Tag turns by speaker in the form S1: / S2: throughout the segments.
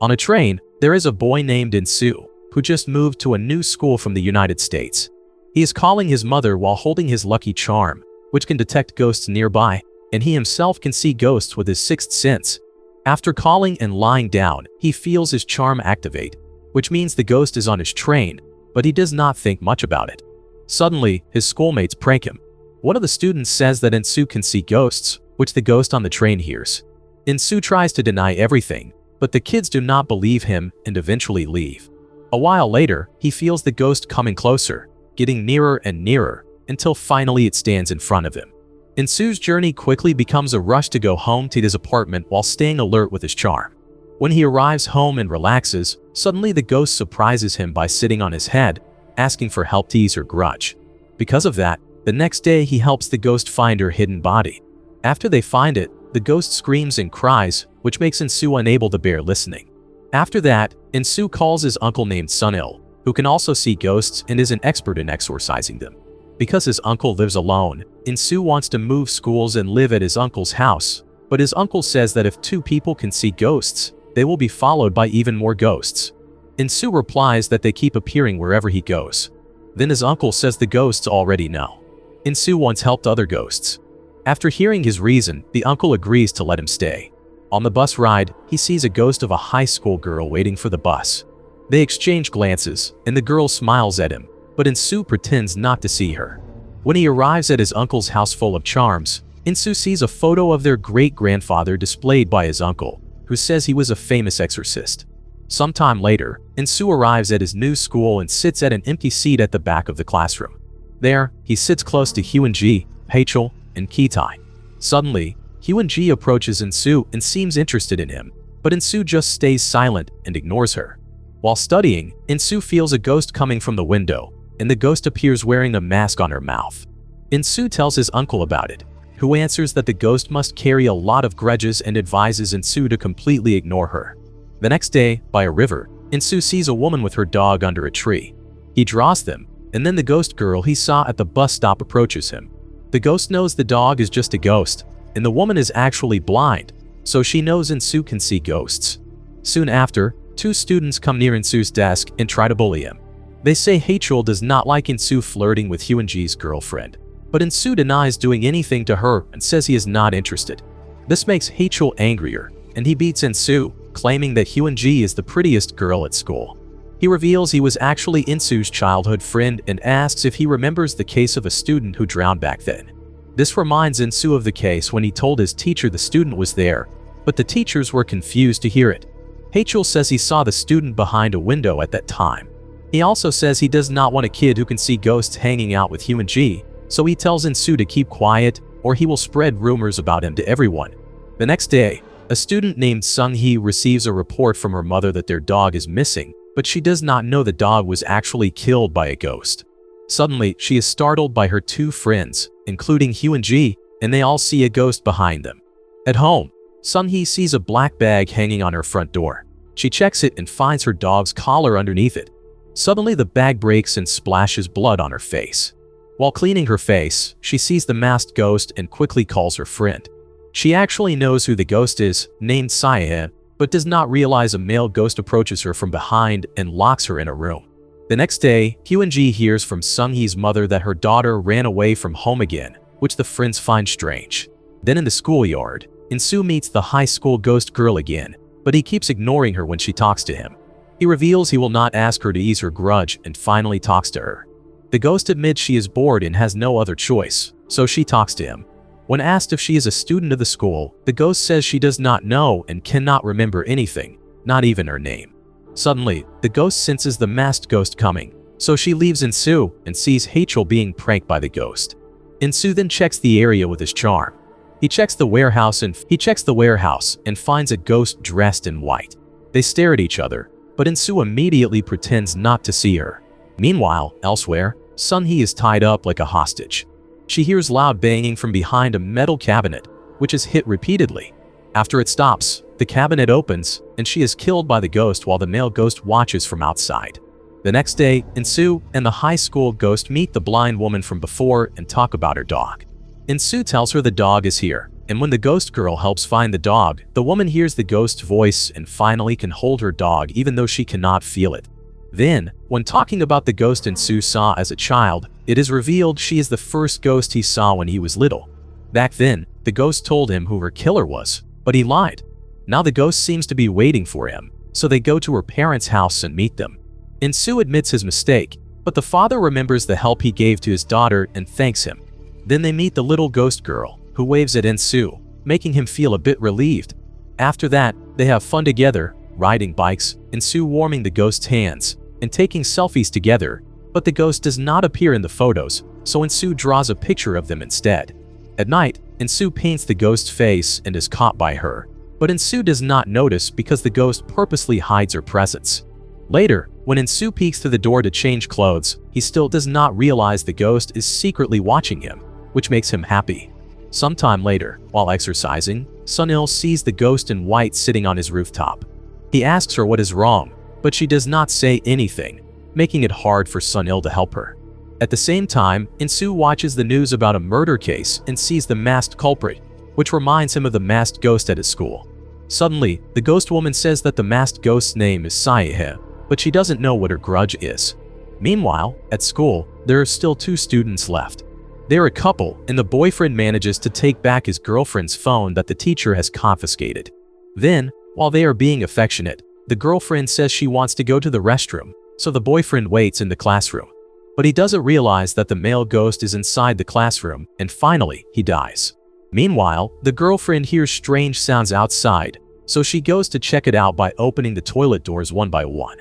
S1: On a train, there is a boy named Insu, who just moved to a new school from the United States. He is calling his mother while holding his lucky charm, which can detect ghosts nearby, and he himself can see ghosts with his sixth sense. After calling and lying down, he feels his charm activate, which means the ghost is on his train, but he does not think much about it. Suddenly, his schoolmates prank him. One of the students says that Insu can see ghosts, which the ghost on the train hears. Insu tries to deny everything, but the kids do not believe him and eventually leave. A while later, he feels the ghost coming closer, getting nearer and nearer, until finally it stands in front of him. Insu's journey quickly becomes a rush to go home to his apartment while staying alert with his charm. When he arrives home and relaxes, suddenly the ghost surprises him by sitting on his head, asking for help to ease her grudge. Because of that, the next day he helps the ghost find her hidden body. After they find it, the ghost screams and cries, which makes Insu unable to bear listening. After that, Insu calls his uncle named Sunil, who can also see ghosts and is an expert in exorcising them. Because his uncle lives alone, Insu wants to move schools and live at his uncle's house, but his uncle says that if two people can see ghosts, they will be followed by even more ghosts. Insu replies that they keep appearing wherever he goes. Then his uncle says the ghosts already know. Insu once helped other ghosts. After hearing his reason, the uncle agrees to let him stay. On the bus ride, he sees a ghost of a high school girl waiting for the bus. They exchange glances, and the girl smiles at him, but Insu pretends not to see her. When he arrives at his uncle's house full of charms, Insu sees a photo of their great-grandfather displayed by his uncle, who says he was a famous exorcist. Sometime later, Insu arrives at his new school and sits at an empty seat at the back of the classroom. There, he sits close to Hyunji, Hachel, and Kitai. Suddenly, Hyunji approaches Insu and seems interested in him, but Insu just stays silent and ignores her. While studying, Insu feels a ghost coming from the window, and the ghost appears wearing a mask on her mouth. Insu tells his uncle about it, who answers that the ghost must carry a lot of grudges and advises Insu to completely ignore her. The next day, by a river, Insu sees a woman with her dog under a tree. He draws them, and then the ghost girl he saw at the bus stop approaches him. The ghost knows the dog is just a ghost, and the woman is actually blind, so she knows Insu can see ghosts. Soon after, two students come near Insu's desk and try to bully him. They say Hachel does not like Insu flirting with Hyunji's girlfriend, but Insu denies doing anything to her and says he is not interested. This makes Hachel angrier, and he beats Insu, claiming that Hyunji is the prettiest girl at school. He reveals he was actually Insu's childhood friend and asks if he remembers the case of a student who drowned back then. This reminds Insu of the case when he told his teacher the student was there, but the teachers were confused to hear it. Hachel says he saw the student behind a window at that time. He also says he does not want a kid who can see ghosts hanging out with Hyunji, so he tells Insu to keep quiet or he will spread rumors about him to everyone. The next day, a student named Sung-hee receives a report from her mother that their dog is missing, but she does not know the dog was actually killed by a ghost. Suddenly, she is startled by her two friends, including Hyunji, and they all see a ghost behind them. At home, Sung-hee sees a black bag hanging on her front door. She checks it and finds her dog's collar underneath it. Suddenly, the bag breaks and splashes blood on her face. While cleaning her face, she sees the masked ghost and quickly calls her friend. She actually knows who the ghost is, named Sae, but does not realize a male ghost approaches her from behind and locks her in a room. The next day, Hyunji hears from Sung-hee's mother that her daughter ran away from home again, which the friends find strange. Then in the schoolyard, Insu meets the high school ghost girl again, but he keeps ignoring her when she talks to him. He reveals he will not ask her to ease her grudge and finally talks to her. The ghost admits she is bored and has no other choice, so she talks to him. When asked if she is a student of the school, the ghost says she does not know and cannot remember anything, not even her name. Suddenly, the ghost senses the masked ghost coming, so she leaves Insu and sees Hachel being pranked by the ghost. Insu then checks the area with his charm. He checks the warehouse and finds a ghost dressed in white. They stare at each other, but Insu immediately pretends not to see her. Meanwhile, elsewhere, Sung-hee is tied up like a hostage. She hears loud banging from behind a metal cabinet, which is hit repeatedly. After it stops, the cabinet opens, and she is killed by the ghost while the male ghost watches from outside. The next day, Insu and the high school ghost meet the blind woman from before and talk about her dog. Insu tells her the dog is here, And when the ghost girl helps find the dog, the woman hears the ghost's voice and finally can hold her dog even though she cannot feel it. Then, when talking about the ghost Insu saw as a child, it is revealed she is the first ghost he saw when he was little. Back then, the ghost told him who her killer was, but he lied. Now the ghost seems to be waiting for him, so they go to her parents' house and meet them. Insu admits his mistake, but the father remembers the help he gave to his daughter and thanks him. Then they meet the little ghost girl, who waves at Insu, making him feel a bit relieved. After that, they have fun together, riding bikes, Insu warming the ghost's hands, and taking selfies together, but the ghost does not appear in the photos, so Insu draws a picture of them instead. At night, Insu paints the ghost's face and is caught by her, but Insu does not notice because the ghost purposely hides her presence. Later, when Insu peeks through the door to change clothes, he still does not realize the ghost is secretly watching him, which makes him happy. Sometime later, while exercising, Sunil sees the ghost in white sitting on his rooftop. He asks her what is wrong, but she does not say anything, making it hard for Sunil to help her. At the same time, Insu watches the news about a murder case and sees the masked culprit, which reminds him of the masked ghost at his school. Suddenly, the ghost woman says that the masked ghost's name is Saihe, but she doesn't know what her grudge is. Meanwhile, at school, there are still 2 students left. They're a couple, and the boyfriend manages to take back his girlfriend's phone that the teacher has confiscated. Then, while they are being affectionate, the girlfriend says she wants to go to the restroom, so the boyfriend waits in the classroom. But he doesn't realize that the male ghost is inside the classroom, and finally, he dies. Meanwhile, the girlfriend hears strange sounds outside, so she goes to check it out by opening the toilet doors one by one.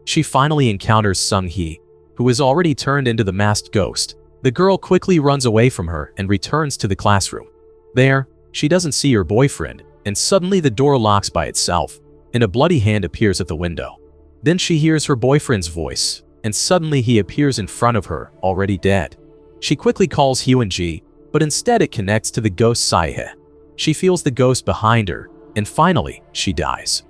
S1: She finally encounters Sung-hee, who is already turned into the masked ghost. The girl quickly runs away from her and returns to the classroom. There, she doesn't see her boyfriend, and suddenly the door locks by itself, and a bloody hand appears at the window. Then she hears her boyfriend's voice, and suddenly he appears in front of her, already dead. She quickly calls Hyun-ji, but instead it connects to the ghost Saihe. She feels the ghost behind her, and finally, she dies.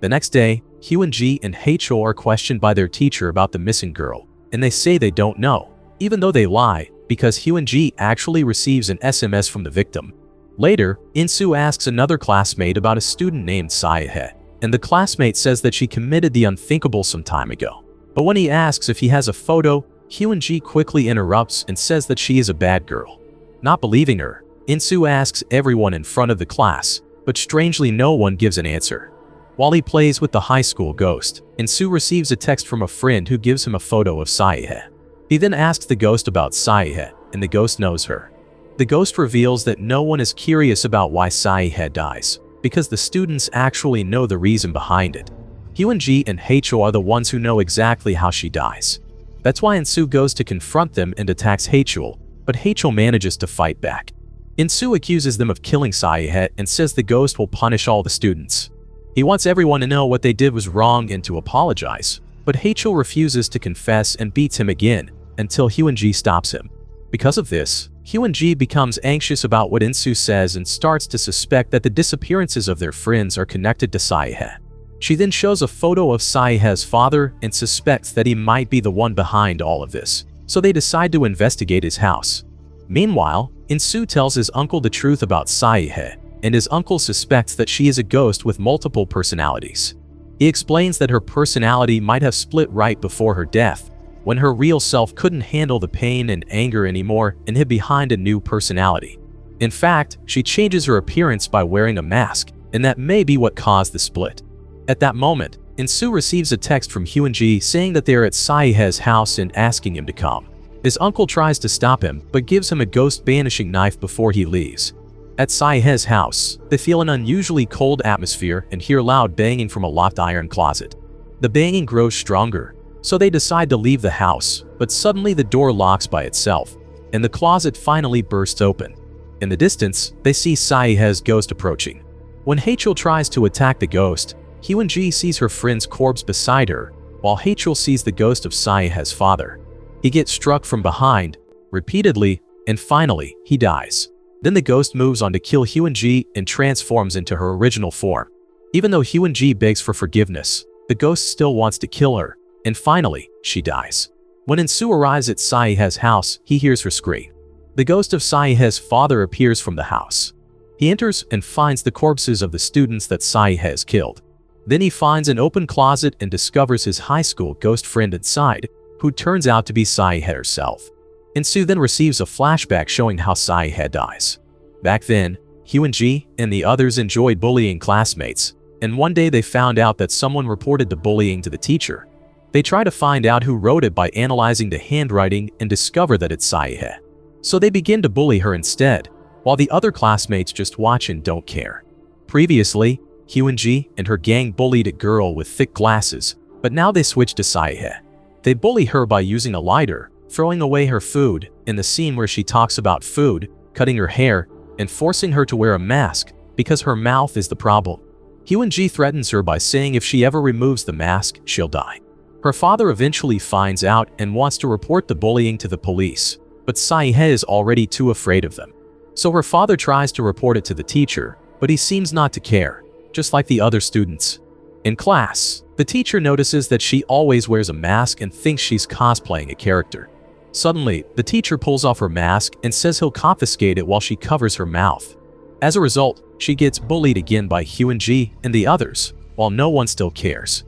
S1: The next day, Hyun-ji and Haechul are questioned by their teacher about the missing girl, and they say they don't know, even though they lie, because Hyun-ji actually receives an SMS from the victim. Later, Insu asks another classmate about a student named Saihe, and the classmate says that she committed the unthinkable some time ago. But when he asks if he has a photo, Hyun-ji quickly interrupts and says that she is a bad girl. Not believing her, Insu asks everyone in front of the class, but strangely no one gives an answer. While he plays with the high school ghost, Insu receives a text from a friend who gives him a photo of Saihe. He then asks the ghost about Saihe, and the ghost knows her. The ghost reveals that no one is curious about why Saihe dies, because the students actually know the reason behind it. Hyun-ji and Haechul are the ones who know exactly how she dies. That's why Insu goes to confront them and attacks Haechul, but Haechul manages to fight back. Insu accuses them of killing Saihe and says the ghost will punish all the students. He wants everyone to know what they did was wrong and to apologize, but Haechul refuses to confess and beats him again, until Hyun-ji stops him. Because of this, Hyun-ji becomes anxious about what Insu says and starts to suspect that the disappearances of their friends are connected to Saihe. She then shows a photo of Saihe's father and suspects that he might be the one behind all of this, so they decide to investigate his house. Meanwhile, Insu tells his uncle the truth about Saihe, and his uncle suspects that she is a ghost with multiple personalities. He explains that her personality might have split right before her death, when her real self couldn't handle the pain and anger anymore and hid behind a new personality. In fact, she changes her appearance by wearing a mask, and that may be what caused the split. At that moment, Insu receives a text from Hyun-ji saying that they are at Saihe's house and asking him to come. His uncle tries to stop him, but gives him a ghost banishing knife before he leaves. At Saihe's house, they feel an unusually cold atmosphere and hear loud banging from a locked iron closet. The banging grows stronger, so they decide to leave the house, but suddenly the door locks by itself, and the closet finally bursts open. In the distance, they see Saihe's ghost approaching. When Haechul tries to attack the ghost, Hyun-ji sees her friend's corpse beside her, while Haechul sees the ghost of Saihe's father. He gets struck from behind, repeatedly, and finally, he dies. Then the ghost moves on to kill Hyun-ji and transforms into her original form. Even though Hyun-ji begs for forgiveness, the ghost still wants to kill her, and finally, she dies. When Insu arrives at Saihe's house, he hears her scream. the ghost of Saihe's father appears from the house. He enters and finds the corpses of the students that Saihe has killed. Then he finds an open closet and discovers his high school ghost friend inside, who turns out to be Saihe herself. Insu then receives a flashback showing how Saihe dies. Back then, Hyunji and the others enjoyed bullying classmates, and one day they found out that someone reported the bullying to the teacher. They try to find out who wrote it by analyzing the handwriting and discover that it's Saihe. So they begin to bully her instead, while the other classmates just watch and don't care. Previously, Hyunji and her gang bullied a girl with thick glasses, but now they switch to Saihe. They bully her by using a lighter, throwing away her food, in the scene where she talks about food, cutting her hair, and forcing her to wear a mask because her mouth is the problem. Hyunji threatens her by saying if she ever removes the mask, she'll die. Her father eventually finds out and wants to report the bullying to the police, but Saihe is already too afraid of them. So her father tries to report it to the teacher, but he seems not to care, just like the other students. In class, the teacher notices that she always wears a mask and thinks she's cosplaying a character. Suddenly, the teacher pulls off her mask and says he'll confiscate it while she covers her mouth. As a result, she gets bullied again by Hyunji and the others, while no one still cares.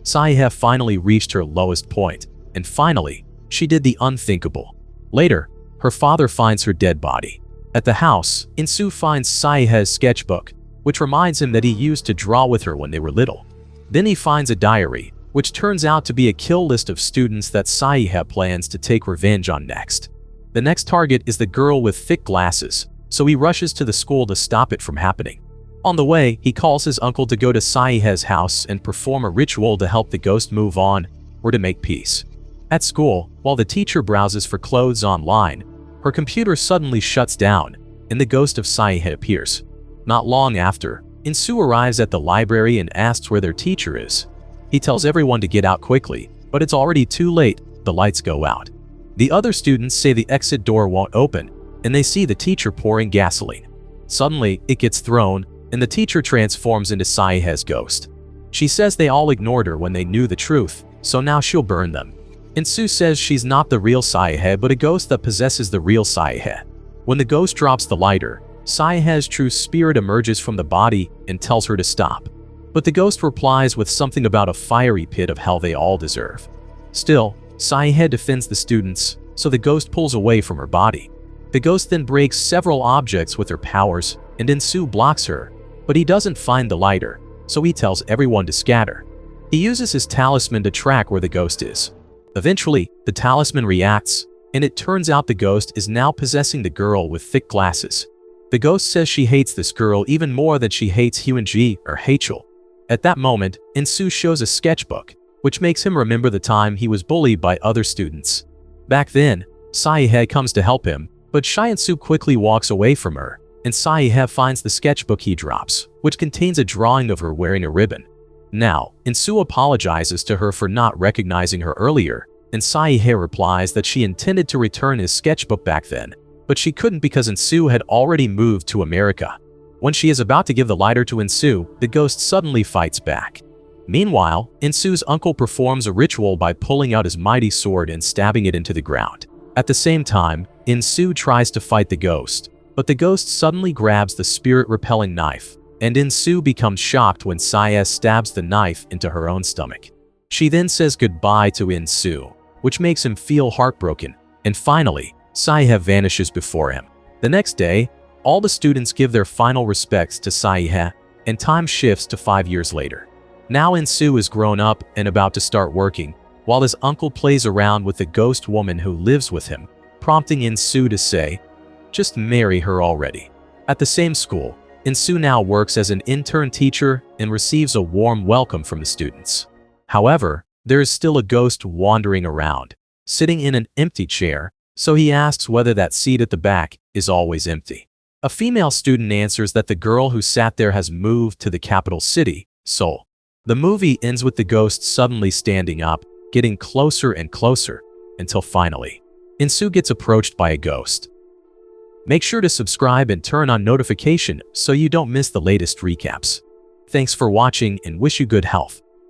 S1: Saihe finally reached her lowest point, and finally, she did the unthinkable. Later, her father finds her dead body. At the house, Insu finds Saihe's sketchbook, which reminds him that he used to draw with her when they were little. Then he finds a diary, which turns out to be a kill list of students that Saihe plans to take revenge on next. The next target is the girl with thick glasses, so he rushes to the school to stop it from happening. On the way, he calls his uncle to go to Saihe's house and perform a ritual to help the ghost move on, or to make peace. At school, while the teacher browses for clothes online, her computer suddenly shuts down, and the ghost of Saihe appears. Not long after, Insu arrives at the library and asks where their teacher is. He tells everyone to get out quickly, but it's already too late, the lights go out. The other students say the exit door won't open, and they see the teacher pouring gasoline. Suddenly, it gets thrown, and the teacher transforms into Saihe's ghost. She says they all ignored her when they knew the truth, so now she'll burn them. Insu says she's not the real Saihe but a ghost that possesses the real Saihe. When the ghost drops the lighter, Saihe's true spirit emerges from the body and tells her to stop. But the ghost replies with something about a fiery pit of hell they all deserve. Still, Saihe defends the students, so the ghost pulls away from her body. The ghost then breaks several objects with her powers, and Insu blocks her, but he doesn't find the lighter, so he tells everyone to scatter. He uses his talisman to track where the ghost is. Eventually, the talisman reacts, and it turns out the ghost is now possessing the girl with thick glasses. The ghost says she hates this girl even more than she hates Hyunji or Hachel. At that moment, Insu shows a sketchbook, which makes him remember the time he was bullied by other students. Back then, Saihe comes to help him, but Insu quickly walks away from her, and Saihe finds the sketchbook he drops, which contains a drawing of her wearing a ribbon. Now, Insu apologizes to her for not recognizing her earlier, and Saihe replies that she intended to return his sketchbook back then, but she couldn't because Insu had already moved to America. When she is about to give the lighter to Insu, the ghost suddenly fights back. Meanwhile, Insu's uncle performs a ritual by pulling out his mighty sword and stabbing it into the ground. At the same time, Insu tries to fight the ghost, but the ghost suddenly grabs the spirit-repelling knife, and Insu becomes shocked when Saihe stabs the knife into her own stomach. She then says goodbye to Insu, which makes him feel heartbroken, and finally, Saihe vanishes before him. The next day, all the students give their final respects to Saihe, and time shifts to 5 years later. Now Insu is grown up and about to start working, while his uncle plays around with the ghost woman who lives with him, prompting Insu to say, "Just marry her already." At the same school, Insu now works as an intern teacher and receives a warm welcome from the students. However, there is still a ghost wandering around, sitting in an empty chair, so he asks whether that seat at the back is always empty. A female student answers that the girl who sat there has moved to the capital city, Seoul. The movie ends with the ghost suddenly standing up, getting closer and closer, until finally, Insu gets approached by a ghost. Make sure to subscribe and turn on notification so you don't miss the latest recaps. Thanks for watching and wish you good health.